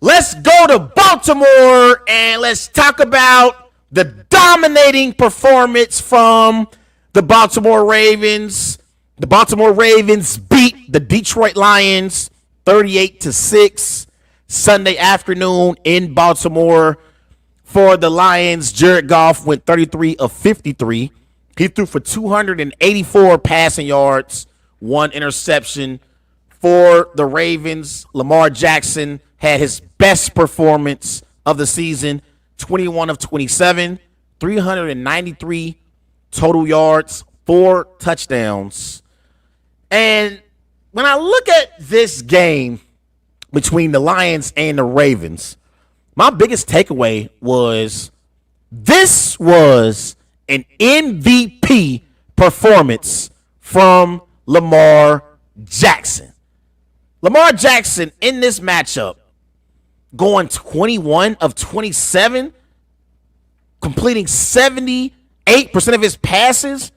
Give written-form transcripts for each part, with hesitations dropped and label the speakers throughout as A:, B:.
A: Let's go to Baltimore and let's talk about the dominating performance from the Baltimore Ravens. The Baltimore Ravens beat the Detroit Lions 38-6 Sunday afternoon in Baltimore. For the Lions, Jared Goff went 33 of 53. He threw for 284 passing yards, 1 interception. For the Ravens, Lamar Jackson had his best performance of the season, 21 of 27, 393 total yards, 4 touchdowns. And when I look at this game between the Lions and the Ravens, my biggest takeaway was this was an MVP performance from Lamar Jackson. Lamar Jackson in this matchup going 21 of 27, completing 78% of his passes,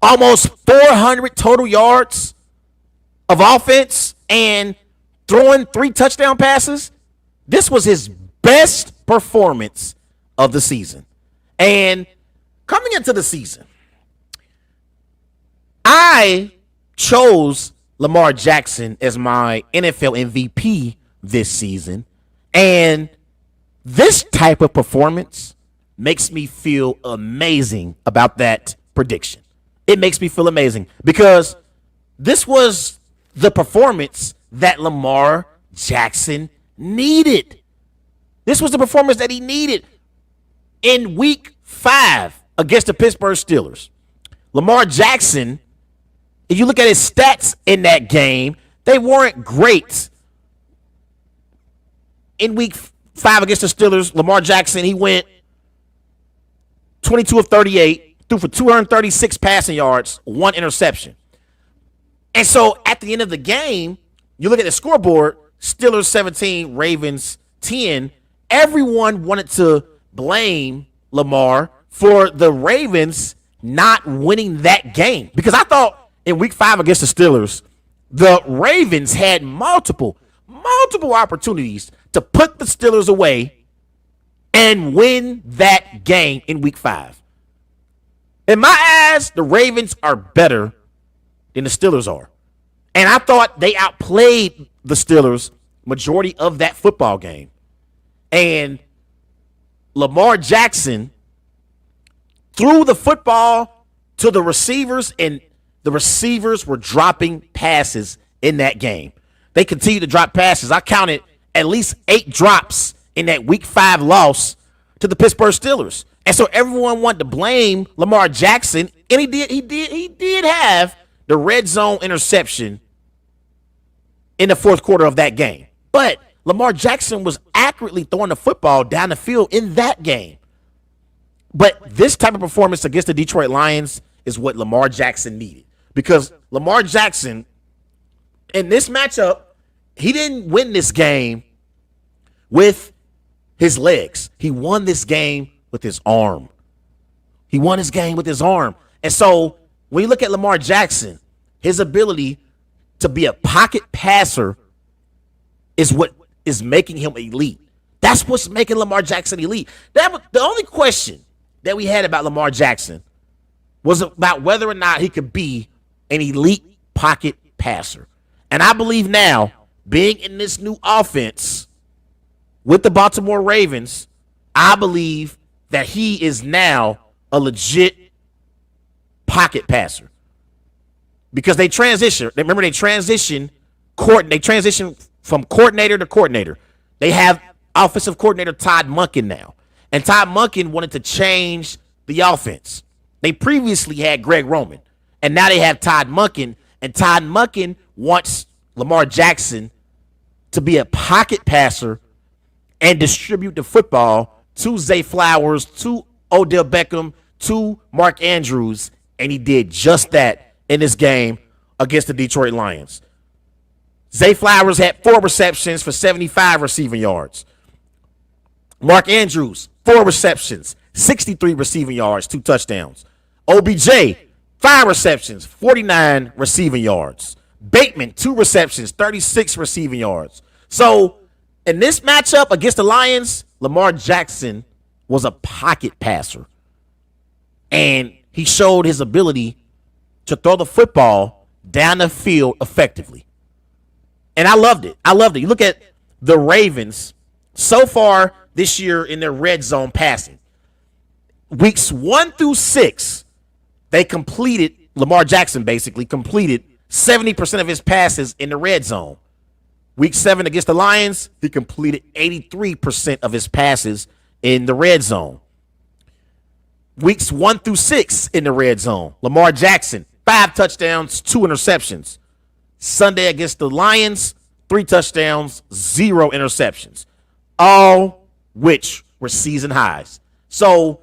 A: almost 400 total yards of offense, and throwing 3 touchdown passes. This was his best performance of the season. And coming into the season, I chose Lamar Jackson as my NFL MVP this season. And this type of performance makes me feel amazing about that prediction. It makes me feel amazing because this was the performance that Lamar Jackson needed. This was the performance that he needed in week 5 against the Pittsburgh Steelers. Lamar Jackson, if you look at his stats in that game, they weren't great. In week 5 against the Steelers, Lamar Jackson, he went 22 of 38, threw for 236 passing yards, 1 interception. And so at the end of the game, you look at the scoreboard, Steelers 17, Ravens 10. Everyone wanted to blame Lamar for the Ravens not winning that game. Because I thought in week 5 against the Steelers, the Ravens had multiple opportunities to put the Steelers away and win that game in week 5. In my eyes, the Ravens are better than the Steelers are. And I thought they outplayed the Steelers majority of that football game. And Lamar Jackson threw the football to the receivers, and the receivers were dropping passes in that game. They continued to drop passes. I counted at least 8 drops in that week 5 loss to the Pittsburgh Steelers. And so everyone wanted to blame Lamar Jackson, and he did have the red zone interception in the fourth quarter of that game. But Lamar Jackson was accurately throwing the football down the field in that game. But this type of performance against the Detroit Lions is what Lamar Jackson needed. Because Lamar Jackson, in this matchup, he didn't win this game with his legs. He won this game with his arm. He won his game with his arm. And so when you look at Lamar Jackson, his ability to be a pocket passer is what is making him elite. That's what's making Lamar Jackson elite. That was the only question that we had about Lamar Jackson was about whether or not he could be an elite pocket passer. And I believe now, being in this new offense with the Baltimore Ravens, I believe that he is now a legit pocket passer. Because they transition. Remember, they transition from coordinator to coordinator. They have offensive coordinator Todd Monken now. And Todd Monken wanted to change the offense. They previously had Greg Roman. And now they have Todd Monken. And Todd Monken wants Lamar Jackson to be a pocket passer and distribute the football to Zay Flowers, to Odell Beckham, to Mark Andrews. And he did just that in this game against the Detroit Lions. Zay Flowers had 4 receptions for 75 receiving yards. Mark Andrews, 4 receptions, 63 receiving yards, 2 touchdowns. OBJ, 5 receptions, 49 receiving yards. Bateman, 2 receptions, 36 receiving yards. So In this matchup against the Lions, Lamar Jackson was a pocket passer. And he showed his ability to throw the football down the field effectively. And I loved it. I loved it. You look at the Ravens so far this year in their red zone passing. Weeks 1 through 6, they completed, Lamar Jackson basically completed 70% of his passes in the red zone. Week 7 against the Lions, he completed 83% of his passes in the red zone. Weeks 1 through 6 in the red zone, Lamar Jackson, 5 touchdowns, 2 interceptions. Sunday against the Lions, 3 touchdowns, 0 interceptions, all which were season highs. So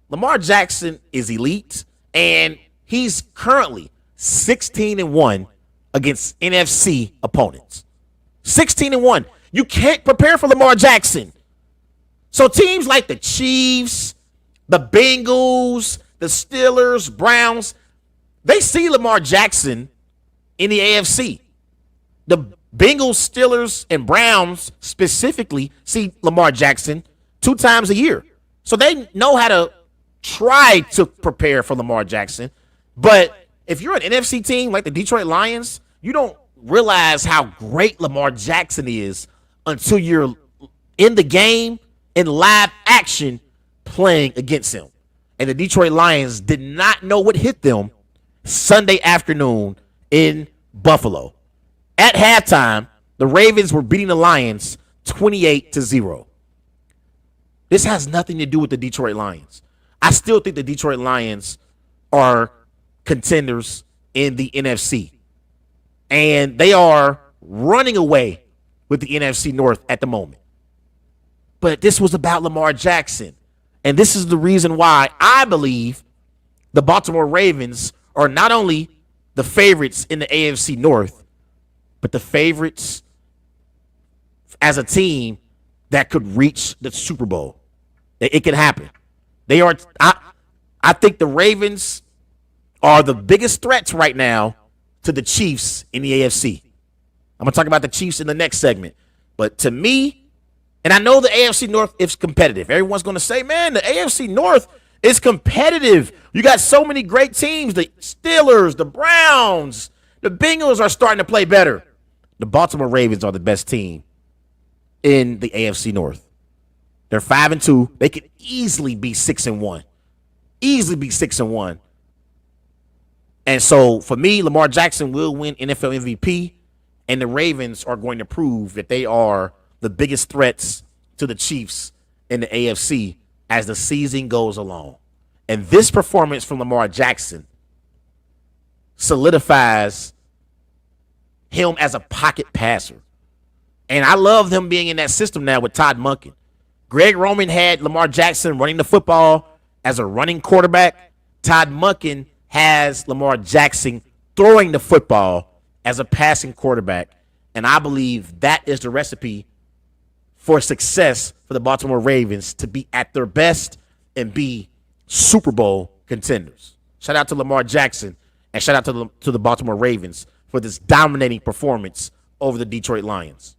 A: Lamar Jackson is elite, and he's currently 16-1 against NFC opponents. 16-1. You can't prepare for Lamar Jackson. So teams like the Chiefs, the Bengals, the Steelers, Browns, they see Lamar Jackson in the AFC. The Bengals, Steelers, and Browns specifically see Lamar Jackson 2 times a year. So they know how to try to prepare for Lamar Jackson. But if you're an NFC team like the Detroit Lions, you don't realize how great Lamar Jackson is until you're in the game in live action playing against him. And the Detroit Lions did not know what hit them Sunday afternoon in Buffalo. At halftime, the Ravens were beating the Lions 28-0. This has nothing to do with the Detroit Lions. I still think the Detroit Lions are contenders in the NFC. And they are running away with the NFC North at the moment. But this was about Lamar Jackson. And this is the reason why I believe the Baltimore Ravens are not only the favorites in the AFC North, but the favorites as a team that could reach the Super Bowl. It can happen. They are. I think the Ravens are the biggest threats right now to the Chiefs in the AFC. I'm going to talk about the Chiefs in the next segment. But to me, and I know the AFC North is competitive. Everyone's going to say, man, the AFC North is competitive. You got so many great teams. The Steelers, the Browns, the Bengals are starting to play better. The Baltimore Ravens are the best team in the AFC North. They're 5-2. They could easily be 6-1. Easily be 6-1. And so for me, Lamar Jackson will win NFL MVP, and the Ravens are going to prove that they are the biggest threats to the Chiefs in the AFC as the season goes along. And this performance from Lamar Jackson solidifies him as a pocket passer. And I love him being in that system now with Todd Monken. Greg Roman had Lamar Jackson running the football as a running quarterback. Todd Monken has Lamar Jackson throwing the football as a passing quarterback. And I believe that is the recipe for success for the Baltimore Ravens to be at their best and be Super Bowl contenders. Shout out to Lamar Jackson and shout out to the Baltimore Ravens for this dominating performance over the Detroit Lions.